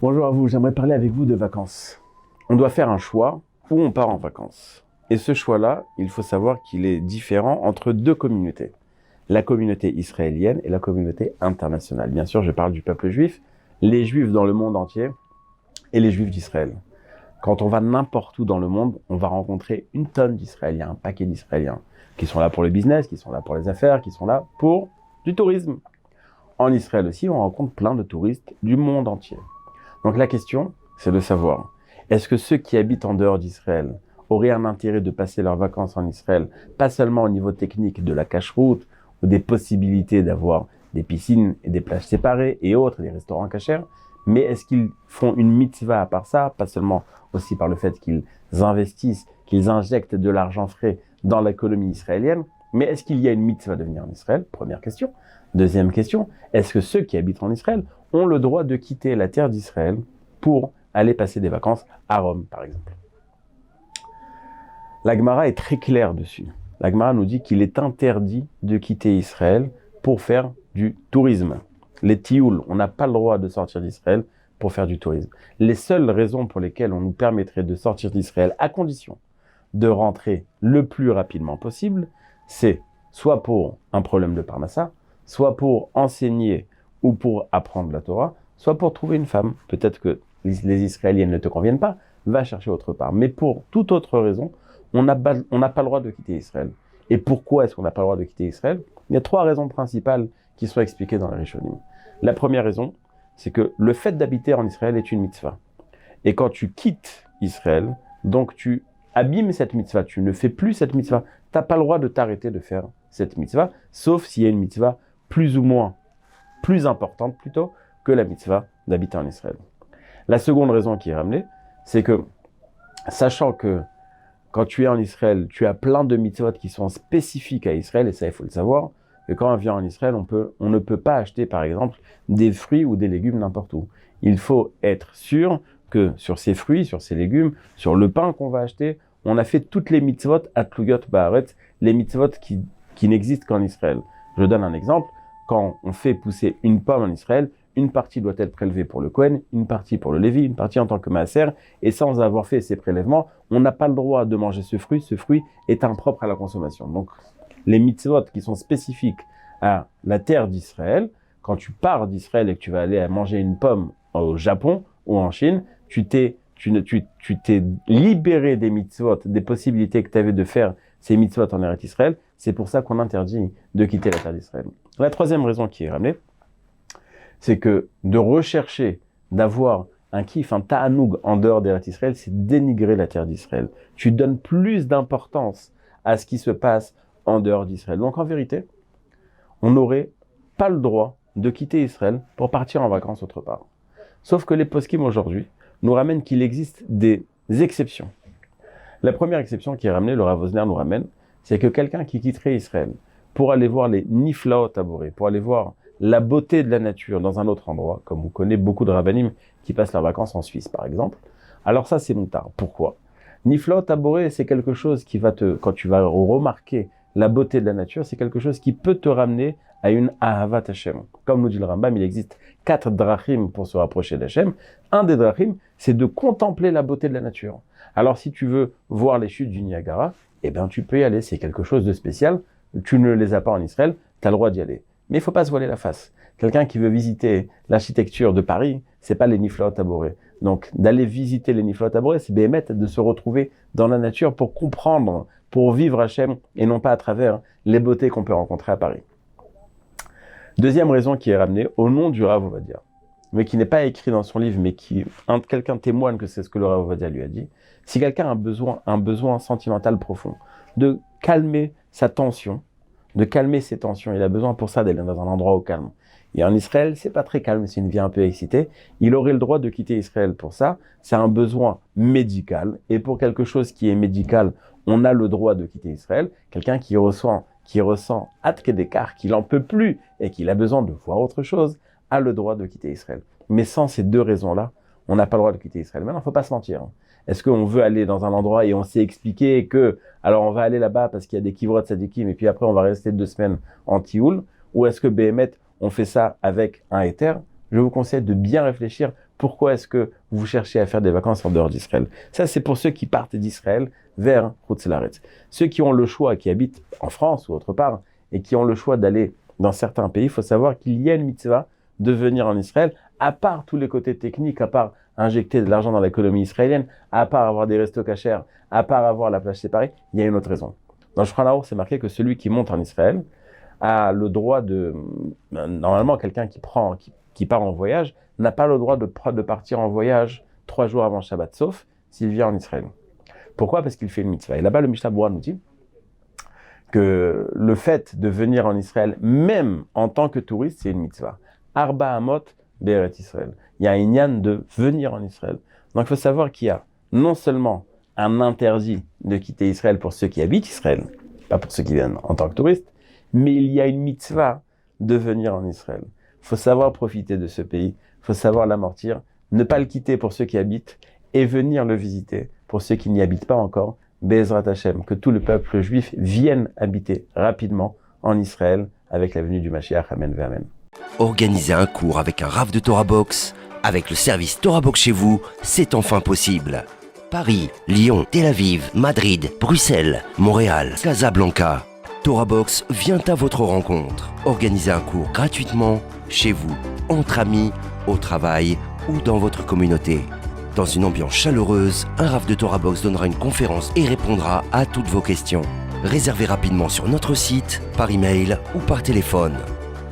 Bonjour à vous, j'aimerais parler avec vous de vacances. On doit faire un choix où on part en vacances. Et ce choix-là, il faut savoir qu'il est différent entre deux communautés. La communauté israélienne et la communauté internationale. Bien sûr, je parle du peuple juif, les juifs dans le monde entier et les juifs d'Israël. Quand on va n'importe où dans le monde, on va rencontrer une tonne d'Israéliens, un paquet d'Israéliens, qui sont là pour le business, qui sont là pour les affaires, qui sont là pour du tourisme. En Israël aussi, on rencontre plein de touristes du monde entier. Donc la question, c'est de savoir, est-ce que ceux qui habitent en dehors d'Israël auraient un intérêt de passer leurs vacances en Israël, pas seulement au niveau technique de la cache-route, ou des possibilités d'avoir des piscines et des plages séparées et autres, des restaurants cachers, mais est-ce qu'ils font une mitzvah à part ça, pas seulement aussi par le fait qu'ils investissent, qu'ils injectent de l'argent frais dans l'économie israélienne, mais est-ce qu'il y a une mitzvah de venir en Israël? Première question. Deuxième question, est-ce que ceux qui habitent en Israël ont le droit de quitter la terre d'Israël pour aller passer des vacances à Rome, par exemple? La Gemara est très claire dessus. La Gemara nous dit qu'il est interdit de quitter Israël pour faire du tourisme. Les tioul, on n'a pas le droit de sortir d'Israël pour faire du tourisme. Les seules raisons pour lesquelles on nous permettrait de sortir d'Israël, à condition de rentrer le plus rapidement possible, c'est soit pour un problème de parnassa, soit pour enseigner ou pour apprendre la Torah, soit pour trouver une femme. Peut-être que les Israéliennes ne te conviennent pas, va chercher autre part. Mais pour toute autre raison, on n'a pas le droit de quitter Israël. Et pourquoi est-ce qu'on n'a pas le droit de quitter Israël? Il y a trois raisons principales qui sont expliquées dans les Rishonim. La première raison, c'est que le fait d'habiter en Israël est une mitzvah. Et quand tu quittes Israël, donc tu abîmes cette mitzvah, tu ne fais plus cette mitzvah, tu n'as pas le droit de t'arrêter de faire cette mitzvah, sauf s'il y a une mitzvah plus ou moins, plus importante plutôt, que la mitzvah d'habiter en Israël. La seconde raison qui est ramenée, c'est que, sachant que quand tu es en Israël, tu as plein de mitzvot qui sont spécifiques à Israël, et ça, il faut le savoir, que quand on vient en Israël, on ne peut pas acheter, par exemple, des fruits ou des légumes n'importe où. Il faut être sûr que sur ces fruits, sur ces légumes, sur le pain qu'on va acheter, on a fait toutes les mitzvot atluyot ba'aretz, les mitzvot qui n'existent qu'en Israël. Je donne un exemple. Quand on fait pousser une pomme en Israël, une partie doit être prélevée pour le Kohen, une partie pour le Lévi, une partie en tant que maaser, et sans avoir fait ces prélèvements, on n'a pas le droit de manger ce fruit est impropre à la consommation. Donc, les mitzvot qui sont spécifiques à la terre d'Israël, quand tu pars d'Israël et que tu vas aller manger une pomme au Japon ou en Chine, tu t'es libéré des mitzvot, des possibilités que tu avais de faire ces mitzvot en Eretz Israël. C'est pour ça qu'on interdit de quitter la terre d'Israël. La troisième raison qui est ramenée, c'est que de rechercher, d'avoir un kiff, un ta'anoug en dehors d'Eretz Israël, c'est dénigrer la terre d'Israël. Tu donnes plus d'importance à ce qui se passe en dehors d'Israël. Donc en vérité, on n'aurait pas le droit de quitter Israël pour partir en vacances autre part. Sauf que les poskim aujourd'hui nous ramènent qu'il existe des exceptions. La première exception qui est ramenée, le Rav Wosner nous ramène, c'est que quelqu'un qui quitterait Israël pour aller voir les niflaot taboré, pour aller voir la beauté de la nature dans un autre endroit, comme vous connaissez beaucoup de rabbanim qui passent leurs vacances en Suisse par exemple, alors ça c'est moutard. Pourquoi? Niflaot taboré, c'est quelque chose qui va quand tu vas remarquer la beauté de la nature, c'est quelque chose qui peut te ramener à une ahavat Hashem. Comme nous dit le Rambam, il existe 4 drachim pour se rapprocher d'Hashem. Un des drachim, c'est de contempler la beauté de la nature. Alors si tu veux voir les chutes du Niagara, eh ben tu peux y aller, c'est quelque chose de spécial. Tu ne les as pas en Israël, tu as le droit d'y aller. Mais il faut pas se voiler la face. Quelqu'un qui veut visiter l'architecture de Paris, c'est pas les Niflaot taboré. Donc d'aller visiter les Niflaot taboré, c'est béhémet de se retrouver dans la nature pour comprendre, pour vivre Hachem, et non pas à travers les beautés qu'on peut rencontrer à Paris. Deuxième raison qui est ramenée au nom du Rav Ovadia, mais qui n'est pas écrit dans son livre, mais quelqu'un témoigne que c'est ce que le Rav Ovadia lui a dit. Si quelqu'un a un besoin sentimental profond, de calmer sa tension, de calmer ses tensions, il a besoin pour ça d'aller dans un endroit au calme. Et en Israël, c'est pas très calme, c'est une vie un peu excitée. Il aurait le droit de quitter Israël pour ça. C'est un besoin médical. Et pour quelque chose qui est médical, on a le droit de quitter Israël. Quelqu'un qui ressent Atkedekar, qu'il en peut plus et qu'il a besoin de voir autre chose, a le droit de quitter Israël. Mais sans ces deux raisons-là, on n'a pas le droit de quitter Israël. Maintenant, faut pas se mentir. Est-ce qu'on veut aller dans un endroit et on s'est expliqué que, alors on va aller là-bas parce qu'il y a des kivrot tzadikim et puis après on va rester 2 semaines en tioul, ou est-ce que béhémet, on fait ça avec un éther? Je vous conseille de bien réfléchir Pourquoi est-ce que vous cherchez à faire des vacances en dehors d'Israël? Ça, c'est pour ceux qui partent d'Israël vers Chutz La'aretz. Ceux qui ont le choix, qui habitent en France ou autre part, et qui ont le choix d'aller dans certains pays, il faut savoir qu'il y a une mitzvah de venir en Israël, à part tous les côtés techniques, à part injecter de l'argent dans l'économie israélienne, à part avoir des restos cachers, à part avoir la plage séparée, il y a une autre raison. Dans le Shulchan Aruch, c'est marqué que celui qui monte en Israël a le droit de... Normalement, quelqu'un qui part en voyage n'a pas le droit de partir en voyage 3 jours avant Shabbat, sauf s'il vient en Israël. Pourquoi? Parce qu'il fait une mitzvah. Et là-bas, le Mishnah Berurah nous dit que le fait de venir en Israël, même en tant que touriste, c'est une mitzvah. Arba Amot Be'eret Israël. Il y a un yann de venir en Israël. Donc il faut savoir qu'il y a non seulement un interdit de quitter Israël pour ceux qui habitent Israël, pas pour ceux qui viennent en tant que touristes, mais il y a une mitzvah de venir en Israël. Il faut savoir profiter de ce pays, il faut savoir l'amortir, ne pas le quitter pour ceux qui habitent et venir le visiter pour ceux qui n'y habitent pas encore. Be'ezrat Hashem, que tout le peuple juif vienne habiter rapidement en Israël avec la venue du Mashiach. Amen ve Amen. Organiser un cours avec un Rav de Torah Box, avec le service Torah Box chez vous, c'est enfin possible. Paris, Lyon, Tel Aviv, Madrid, Bruxelles, Montréal, Casablanca. Torah Box vient à votre rencontre. Organisez un cours gratuitement, chez vous, entre amis, au travail ou dans votre communauté. Dans une ambiance chaleureuse, un Rav de Torah Box donnera une conférence et répondra à toutes vos questions. Réservez rapidement sur notre site, par email ou par téléphone.